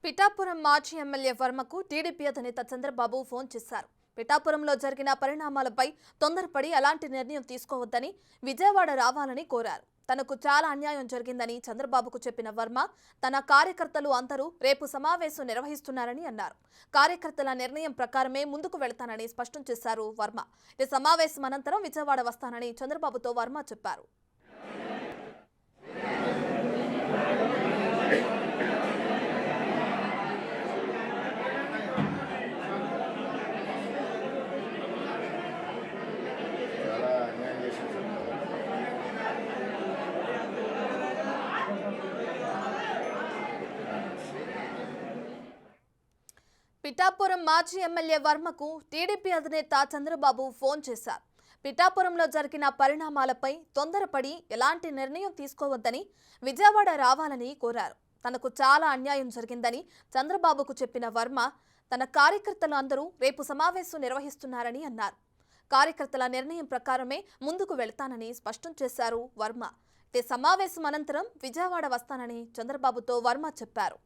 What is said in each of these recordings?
పిఠాపురం మాజీ MLA వర్మకు TDP అధినేత Chandrababu phone చేశారు. పిఠాపురంలో జరిగిన పరిణామాలపై తొందరపడి ఎలాంటి నిర్ణయం తీసుకోవద్దని, విజయవాడ రావాలని కోరారు. తనకు చాలా అన్యాయం జరిగిందని చంద్రబాబుకు చెప్పిన వర్మ, తన కార్యకర్తలు అందరూ రేపు సమావేశం నిర్వహిస్తున్నారని అన్నారు. కార్యకర్తల నిర్ణయం ప్రకారమే ముందుకు వెళ్తానని స్పష్టం చేశారు వర్మ. ఈ సమావేశం అనంతరం విజయవాడ వస్తానని చంద్రబాబుతో వర్మ చెప్పారు. పిఠాపురం మాజీ ఎమ్మెల్యే వర్మకు టీడీపీ అధినేత చంద్రబాబు ఫోన్ చేశారు. పిఠాపురంలో జరిగిన పరిణామాలపై తొందరపడి ఎలాంటి నిర్ణయం తీసుకోవద్దని, విజయవాడ రావాలని కోరారు. తనకు చాలా అన్యాయం జరిగిందని చంద్రబాబుకు చెప్పిన వర్మ, తన కార్యకర్తలు అందరూ రేపు సమావేశం నిర్వహిస్తున్నారని అన్నారు. కార్యకర్తల నిర్ణయం ప్రకారమే ముందుకు వెళ్తానని స్పష్టం చేశారు వర్మ. ఈ సమావేశం అనంతరం విజయవాడ వస్తానని చంద్రబాబుతో వర్మ చెప్పారు.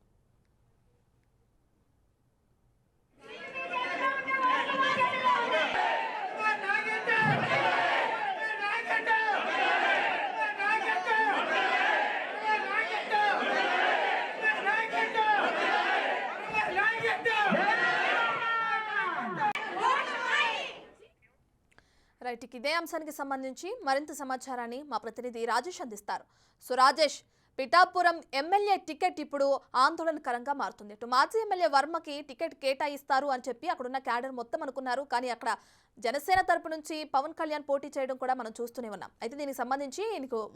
రైట్, ఇదే అంశానికి సంబంధించి మరింత సమాచారాన్ని మా ప్రతినిధి రాజేష్ అందిస్తారు. So Rajesh, Pithapuram MLA ticket ఇప్పుడు ఆందోళనకరంగా మారుతుంది. ఇటు మాజీ ఎమ్మెల్యే వర్మకి టికెట్ కేటాయిస్తారు అని చెప్పి అక్కడున్న క్యాడర్ మొత్తం అనుకున్నారు. కానీ అక్కడ జనసేన తరపు నుంచి పవన్ కళ్యాణ్ పోటీ చేయడం కూడా మనం చూస్తూనే ఉన్నాం. అయితే దీనికి సంబంధించి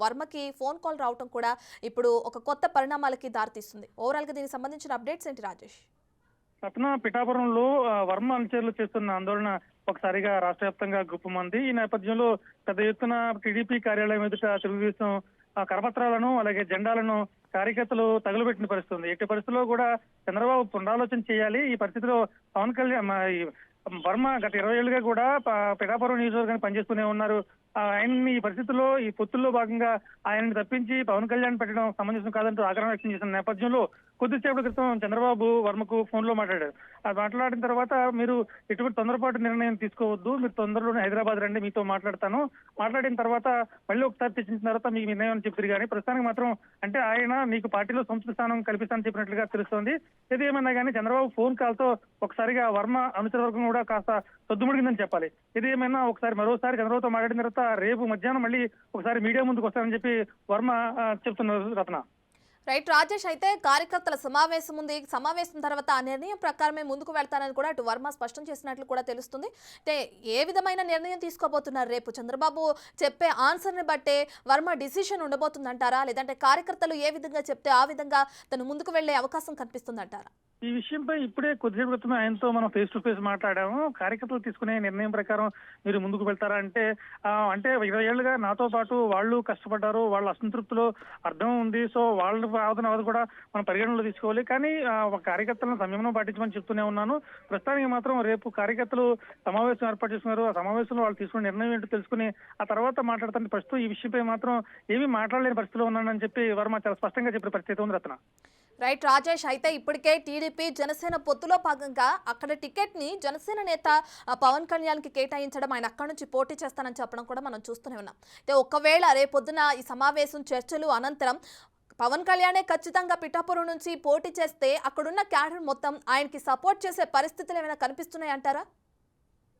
వర్మకి ఫోన్ కాల్ రావడం కూడా ఇప్పుడు ఒక కొత్త పరిణామాలకి దారితీస్తుంది. ఓవరాల్గా దీనికి సంబంధించిన అప్డేట్స్ ఏంటి రాజేష్? రత్న, పిఠాపురంలో వర్మ అనుచరులు చేస్తున్న ఆందోళన ఒకసారిగా రాష్ట్ర వ్యాప్తంగా గుప్పమంది. ఈ నేపథ్యంలో పెద్ద ఎత్తున టీడీపీ కార్యాలయం ఎదుట తెలుగుదేశం కరపత్రాలను అలాగే జెండాలను కార్యకర్తలు తగులుబెట్టిన పరిస్థితి ఉంది. ఎట్టి పరిస్థితుల్లో కూడా చంద్రబాబు పునరాలోచన చేయాలి. ఈ పరిస్థితిలో పవన్ కళ్యాణ్ వర్మ గత 20 ఏళ్లుగా కూడా పిఠాపురం నియోజకవర్గాన్ని పనిచేస్తూనే ఉన్నారు. ఆయన్ని ఈ పరిస్థితుల్లో ఈ పొత్తుల్లో భాగంగా ఆయన్ని తప్పించి పవన్ కళ్యాణ్ పెట్టడం సమంజసం కాదంటూ ఆగ్రహం వ్యక్తం చేసిన నేపథ్యంలో కొద్దిసేపటి క్రితం చంద్రబాబు వర్మకు ఫోన్ లో మాట్లాడారు. అది మాట్లాడిన తర్వాత, మీరు ఎటువంటి తొందరపాటు నిర్ణయం తీసుకోవద్దు, మీరు తొందరలోనే హైదరాబాద్ రండి, మీతో మాట్లాడతాను, మాట్లాడిన తర్వాత మళ్ళీ ఒకసారి చర్చించిన తర్వాత మీకు నిర్ణయం చెప్పారు. కానీ ప్రస్తుతానికి మాత్రం అంటే ఆయన మీకు పార్టీలో సంస్థ స్థానం కల్పిస్తానని చెప్పినట్లుగా తెలుస్తోంది. ఏది ఏమన్నా కానీ చంద్రబాబు ఫోన్ కాల్ తో ఒకసారిగా వర్మ అనుచరవర్గం కూడా కాస్త సొద్దుముడిగిందని చెప్పాలి. ఇది ఏమైనా మరోసారి చంద్రబాబుతో మాట్లాడిన తర్వాత రేపు మధ్యాహ్నం మళ్ళీ ఒకసారి మీడియా ముందుకు వస్తారని చెప్పి వర్మ చెప్తున్నారు. రత్న, రైట్ రాజేష్, అయితే కార్యకర్తల సమావేశం ఉంది. సమావేశం తర్వాత ఆ నిర్ణయం ప్రకారమే ముందుకు వెళ్తానని కూడా అటు వర్మ స్పష్టం చేసినట్లు కూడా తెలుస్తుంది. అంటే ఏ విధమైన నిర్ణయం తీసుకోబోతున్నారు? రేపు చంద్రబాబు చెప్పే ఆన్సర్ని బట్టే వర్మ డిసిషన్ ఉండబోతుందంటారా? లేదంటే కార్యకర్తలు ఏ విధంగా చెప్తే ఆ విధంగా తను ముందుకు వెళ్లే అవకాశం కనిపిస్తుందంటారా? ఈ విషయంపై ఇప్పుడే కొద్దిసేపు క్రితమే ఆయనతో మనం ఫేస్ టు ఫేస్ మాట్లాడాము. కార్యకర్తలు తీసుకునే నిర్ణయం ప్రకారం మీరు ముందుకు వెళ్తారా అంటే 20 ఏళ్లుగా నాతో పాటు వాళ్ళు కష్టపడ్డారు, వాళ్ళ అసంతృప్తిలో అర్థం ఉంది. సో వాళ్ళ వాదన కూడా మనం పరిగణనలో తీసుకోవాలి. కానీ కార్యకర్తలను సంయమనం పాటించమని చెప్తూనే ఉన్నాను. ప్రస్తుతానికి మాత్రం రేపు కార్యకర్తలు సమావేశం ఏర్పాటు చేస్తున్నారు. ఆ సమావేశంలో వాళ్ళు తీసుకునే నిర్ణయం ఏంటో తెలుసుకుని ఆ తర్వాత మాట్లాడతాను. ప్రస్తుతం ఈ విషయంపై మాత్రం ఏమీ మాట్లాడలేని పరిస్థితిలో ఉన్నానని చెప్పి వర్మ చాలా స్పష్టంగా చెప్పిన పరిస్థితి ఉంది. రత్న, రైట్ రాజేష్, అయితే ఇప్పటికే టీడీపీ జనసేన పొత్తులో భాగంగా అక్కడ టికెట్ ని జనసేన నేత పవన్ కళ్యాణ్ కి కేటాయించడం, ఆయన అక్కడి నుంచి పోటీ చేస్తానని చెప్పడం కూడా మనం చూస్తూనే ఉన్నాం. అయితే ఒకవేళ రేపొద్దున ఈ సమావేశం చర్చలు అనంతరం పవన్ కళ్యాణే ఖచ్చితంగా పిఠాపురం నుంచి పోటీ చేస్తే అక్కడున్న క్యాడర్ మొత్తం ఆయనకి సపోర్ట్ చేసే పరిస్థితులు ఏమైనా కనిపిస్తున్నాయి అంటారా?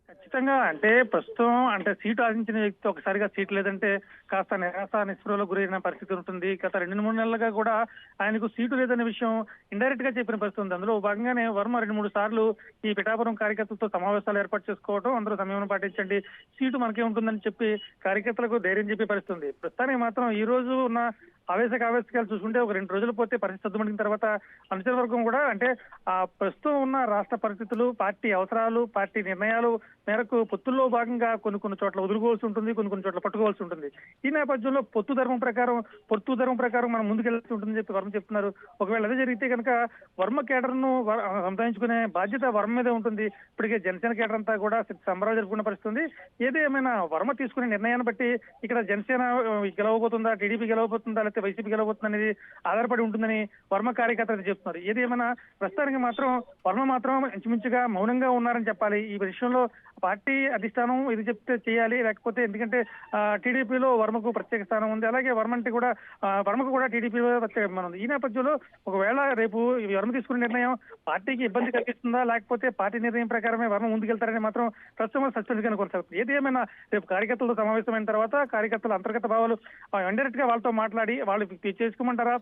ఖచ్చితంగా. అంటే ప్రస్తుతం సీటు ఆశించిన వ్యక్తి ఒకసారిగా సీటు లేదంటే కాస్త నిరాశ నిస్పృహలో గురైన పరిస్థితి ఉంటుంది. గత 2-3 నెలలుగా కూడా ఆయనకు సీటు లేదనే విషయం ఇండైరెక్ట్ గా చెప్పిన పరిస్థితి ఉంది. అందులో భాగంగానే వర్మ 2-3 సార్లు ఈ పిఠాపురం కార్యకర్తలతో సమావేశాలు ఏర్పాటు చేసుకోవడం, అందరూ సమయం పాటించండి, సీటు మనకే ఉంటుందని చెప్పి కార్యకర్తలకు ధైర్యం చెప్పే పరిస్థితి ఉంది. ప్రస్తుతానికి మాత్రం ఈ రోజు ఉన్న ఆవేశకాలు చూసుకుంటే ఒక 2 రోజులు పోతే పరిస్థితి సర్దుమణిన తర్వాత అనుచర వర్గం కూడా ప్రస్తుతం ఉన్న రాష్ట్ర పరిస్థితులు, పార్టీ అవసరాలు, పార్టీ నిర్ణయాలు మేరకు పొత్తుల్లో భాగంగా కొన్ని చోట్ల వదులుకోవాల్సి ఉంటుంది, కొన్ని చోట్ల పట్టుకోవాల్సి ఉంటుంది. ఈ నేపథ్యంలో పొత్తు ధర్మం ప్రకారం మనం ముందుకెళ్లాల్సి ఉంటుందని చెప్పి వర్మ చెప్తున్నారు. ఒకవేళ అదే జరిగితే కనుక వర్మ కేడర్ ను సంపాదించుకునే బాధ్యత వర్మ మీదే ఉంటుంది. ఇప్పటికే జనసేన కేడర్ అంతా కూడా సంబరాలు జరుపుకున్న పరిస్థితి ఉంది. ఏది ఏమైనా వర్మ తీసుకునే నిర్ణయాన్ని బట్టి ఇక్కడ జనసేన గెలవబోతుందా, టీడీపీ గెలవబోతుందా, లేకపోతే వైసీపీ గెలవబోతుంది అనేది ఆధారపడి ఉంటుందని వర్మ కార్యకర్తలు చెప్తున్నారు. ఏది ఏమైనా ప్రస్తుతానికి మాత్రం వర్మ మాత్రం ఇంచుమించుగా మౌనంగా ఉన్నారని చెప్పాలి. ఈ విషయంలో పార్టీ అధిష్టానం ఇది చెప్తే చేయాలి, లేకపోతే ఎందుకంటే టీడీపీలో వర్మకు ప్రత్యేక స్థానం ఉంది. అలాగే వర్మకు కూడా టీడీపీలో ప్రత్యేక స్థానం ఉంది. ఈ నేపథ్యంలో ఒకవేళ రేపు వర్మ తీసుకునే నిర్ణయం పార్టీకి ఇబ్బంది కలిగిస్తుందా, లేకపోతే పార్టీ నిర్ణయం ప్రకారమే వర్మ ముందుకెళ్తారని మాత్రం ప్రస్తుతం సస్పెన్స్ గానే కొనసాగుతుంది. ఏది ఏమైనా రేపు కార్యకర్తలతో సమావేశమైన తర్వాత కార్యకర్తల అంతర్గత భావాలు ఇండైరెక్ట్ గా వాళ్ళతో మాట్లాడి వాళ్ళు చేసుకోమంటారా,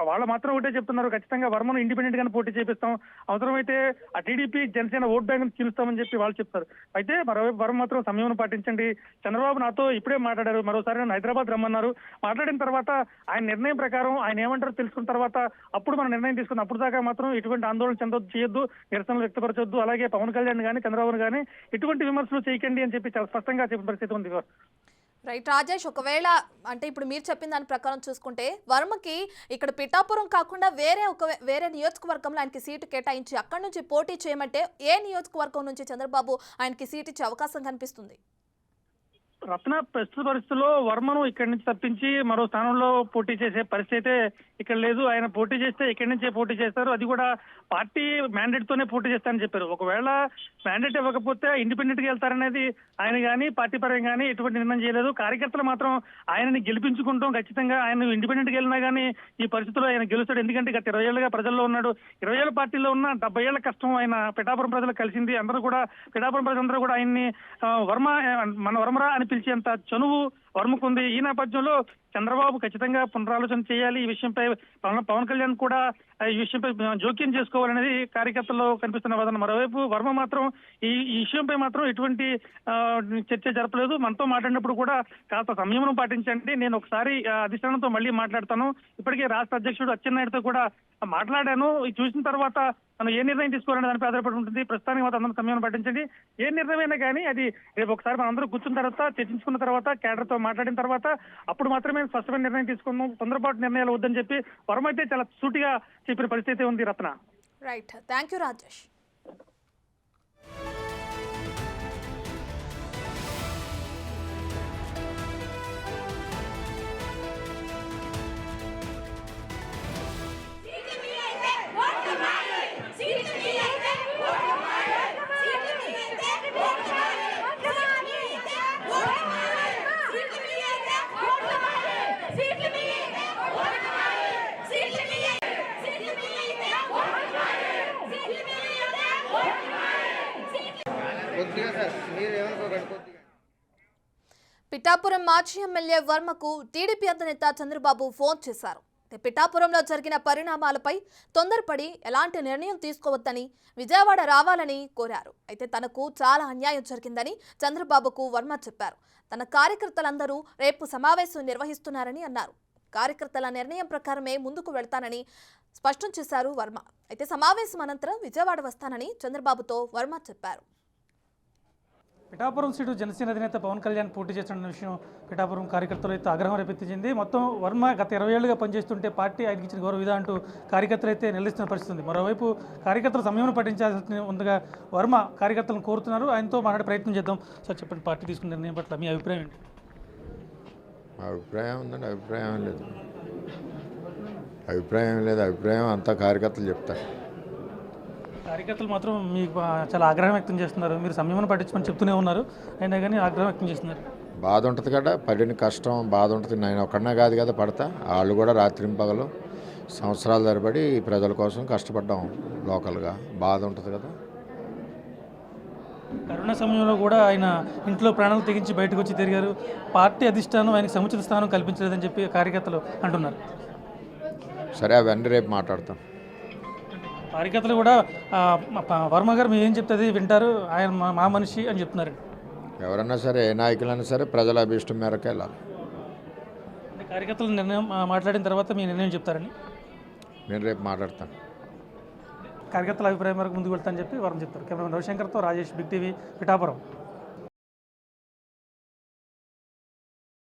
వాళ్ళు మాత్రం ఒకటే చెప్తున్నారు, ఖచ్చితంగా వర్మను ఇండిపెండెంట్ గానే పోటీ చేపిస్తాం, అవసరమైతే ఆ టీడీపీ జనసేన ఓట్ బ్యాంక్ చీలుస్తామని చెప్పి వాళ్ళు చెప్తారు. అయితే మరోవైపు వర్మ మాత్రం సంయమనం పాటించండి, చంద్రబాబు నాతో ఇప్పుడే మాట్లాడారు, మరోసారి నన్ను హైదరాబాద్ రమ్మన్నారు, మాట్లాడిన తర్వాత ఆయన నిర్ణయం ప్రకారం ఆయన ఏమంటారో తెలుసుకున్న తర్వాత అప్పుడు మనం నిర్ణయం తీసుకున్నాం, అప్పుడు దాకా మాత్రం ఎటువంటి ఆందోళన చేయొద్దు, నిరసనలు వ్యక్తపరచొద్దు, అలాగే పవన్ కళ్యాణ్ కానీ చంద్రబాబు కానీ ఎటువంటి విమర్శలు చేయకండి అని చెప్పి చాలా స్పష్టంగా చెప్పిన పరిస్థితి ఉంది. రైట్ రాజేష్, ఒకవేళ అంటే ఇప్పుడు మీరు చెప్పిన దాని ప్రకారం చూసుకుంటే వర్మకి ఇక్కడ పిఠాపురం కాకుండా వేరే నియోజకవర్గంలో ఆయనకి సీటు కేటాయించి అక్కడి నుంచి పోటీ చేయమంటే ఏ నియోజకవర్గం నుంచి చంద్రబాబు ఆయనకి సీటు ఇచ్చే అవకాశం కనిపిస్తుంది? రత్న ప్రస్తుత పరిస్థితుల్లో వర్మను ఇక్కడి నుంచి తప్పించి మరో స్థానంలో పోటీ చేసే పరిస్థితి ఇక్కడ లేదు. ఆయన పోటీ చేస్తే ఇక్కడి నుంచే పోటీ చేస్తారు, అది కూడా పార్టీ మ్యాండేట్ తోనే పోటీ చేస్తారని చెప్పారు. ఒకవేళ మ్యాండేట్ ఇవ్వకపోతే ఇండిపెండెంట్ గా వెళ్తారనేది ఆయన కానీ పార్టీ పరంగా కానీ ఎటువంటి నిర్ణయం చేయలేదు. కార్యకర్తలు మాత్రం ఆయనని గెలిపించుకుంటాం, ఖచ్చితంగా ఆయన ఇండిపెండెంట్ గా వెళ్ళినా కానీ ఈ పరిస్థితుల్లో ఆయన గెలుస్తాడు, ఎందుకంటే గత 20 ఏళ్ళుగా ప్రజల్లో ఉన్నాడు, 20 ఏళ్ళ పార్టీలో ఉన్న 70 ఏళ్ల కష్టం ఆయన పిఠాపురం ప్రజలకు కలిసింది. అందరూ కూడా పిఠాపురం ప్రజలందరూ కూడా ఆయన్ని మన వర్మరా అని పిలిచేంత చనువు వర్మకుంది. ఈ నేపథ్యంలో చంద్రబాబు ఖచ్చితంగా పునరాలోచన చేయాలి, ఈ విషయంపై పవన్ కళ్యాణ్ కూడా ఈ విషయంపై జోక్యం చేసుకోవాలనేది కార్యకర్తల్లో కనిపిస్తున్న వాదన. మరోవైపు వర్మ మాత్రం ఈ విషయంపై మాత్రం ఎటువంటి చర్చ జరపలేదు. మనతో మాట్లాడినప్పుడు కూడా కాస్త సంయమనం పాటించండి, నేను ఒకసారి అధిష్టానంతో మళ్ళీ మాట్లాడతాను, ఇప్పటికే రాష్ట్ర అధ్యక్షుడు అచ్చెన్నాయుడుతో కూడా మాట్లాడాను, చూసిన తర్వాత మనం ఏ నిర్ణయం తీసుకోవాలనే దానిపై ఆధారపడి ఉంటుంది. ప్రస్తుతానికి మాత్రం అందరూ సమయం పాటించండి, ఏ నిర్ణయమైనా కానీ అది రేపు ఒకసారి మనం అందరూ కూర్చున్న తర్వాత చర్చించుకున్న తర్వాత కేడర్తో మాట్లాడిన తర్వాత అప్పుడు మాత్రమే స్పష్టమైన నిర్ణయం తీసుకున్నాం, తొందరపాటు నిర్ణయాలు వద్దని చెప్పి వర్మ అయితే చాలా సూటిగా చెప్పిన పరిస్థితి ఉంది. Ratna right, thank you Rajesh. Pithapuram మాజీ ఎమ్మెల్యే వర్మకు టీడీపీ అధినేత చంద్రబాబు ఫోన్ చేశారు. పిఠాపురంలో జరిగిన పరిణామాలపై తొందరపడి ఎలాంటి నిర్ణయం తీసుకోవద్దని, విజయవాడ రావాలని కోరారు. అయితే తనకు చాలా అన్యాయం జరిగిందని చంద్రబాబుకు వర్మ చెప్పారు. తన కార్యకర్తలందరూ రేపు సమావేశం నిర్వహిస్తున్నారని అన్నారు. కార్యకర్తల నిర్ణయం ప్రకారమే ముందుకు వెళ్తానని స్పష్టం చేశారు వర్మ. అయితే సమావేశం అనంతరం విజయవాడ వస్తానని చంద్రబాబుతో వర్మ చెప్పారు. పిఠాపురం సీటు జనసేన అధినేత పవన్ కళ్యాణ్ పోటీ చేస్తున్న విషయం పిఠాపురం కార్యకర్తలు అయితే ఆగ్రహం రేపెత్తించింది. మొత్తం వర్మ గత 20 ఏళ్లుగా పనిచేస్తుంటే పార్టీ ఆయనకి ఇచ్చిన గౌరవ విధా అంటూ కార్యకర్తలు అయితే నిలదీస్తున్న పరిస్థితి ఉంది. మరోవైపు కార్యకర్తలు సమయం పట్టించాల్సి ముందుగా వర్మ కార్యకర్తలను కోరుతున్నారు. ఆయనతో మాట్లాడే ప్రయత్నం చేద్దాం. సార్ చెప్పండి, పార్టీ తీసుకున్న నిర్ణయం పట్ల మీ అభిప్రాయం ఏంటి? అభిప్రాయం ఉందండి, అభిప్రాయం లేదు, అభిప్రాయం అంతా కార్యకర్తలు చెప్తారు. కార్యకర్తలు మాత్రం మీకు చాలా ఆగ్రహం వ్యక్తం చేస్తున్నారు. మీరు సంయమనం పట్టించమని చెప్తూనే ఉన్నారు, అయినా కానీ ఆగ్రహం వ్యక్తం చేస్తున్నారు. బాధ ఉంటుంది కదా, పడిన కష్టం బాధ ఉంటుంది. నేను ఒక్కడనే కాదు కదా పడతా, వాళ్ళు కూడా రాత్రింపగలు సంవత్సరాల తరబడి ప్రజల కోసం కష్టపడ్డాం లోకల్గా, బాధ ఉంటుంది కదా. కరోనా సమయంలో కూడా ఆయన ఇంట్లో ప్రాణాలు తెగించి బయటకు వచ్చి తిరిగారు. పార్టీ అధిష్టానం ఆయనకు సముచిత స్థానం కల్పించలేదని చెప్పి కార్యకర్తలు అంటున్నారు. సరే, అవన్నీ రేపు మాట్లాడతాం. కార్యకర్తలు కూడా వర్మ గారు మేము ఏం చెప్తుంది వింటారు, ఆయన మా మనిషి అని చెప్తున్నారు. ఎవరన్నా సరే, ఏ నాయకులైనా సరే ప్రజల అభిష్టం మేరకు వెళ్ళాలి. కార్యకర్తలు నిర్ణయం మాట్లాడిన తర్వాత మీ నిర్ణయం చెప్తారని నేను రేపు మాట్లాడతాను. కార్యకర్తల అభిప్రాయం వరకు ముందుకు వెళ్తానని చెప్పి వర్మ చెప్తారు. కెమెరామెన్ రవిశంకర్తో రాజేష్, బిగ్ టీవీ, పిఠాపురం.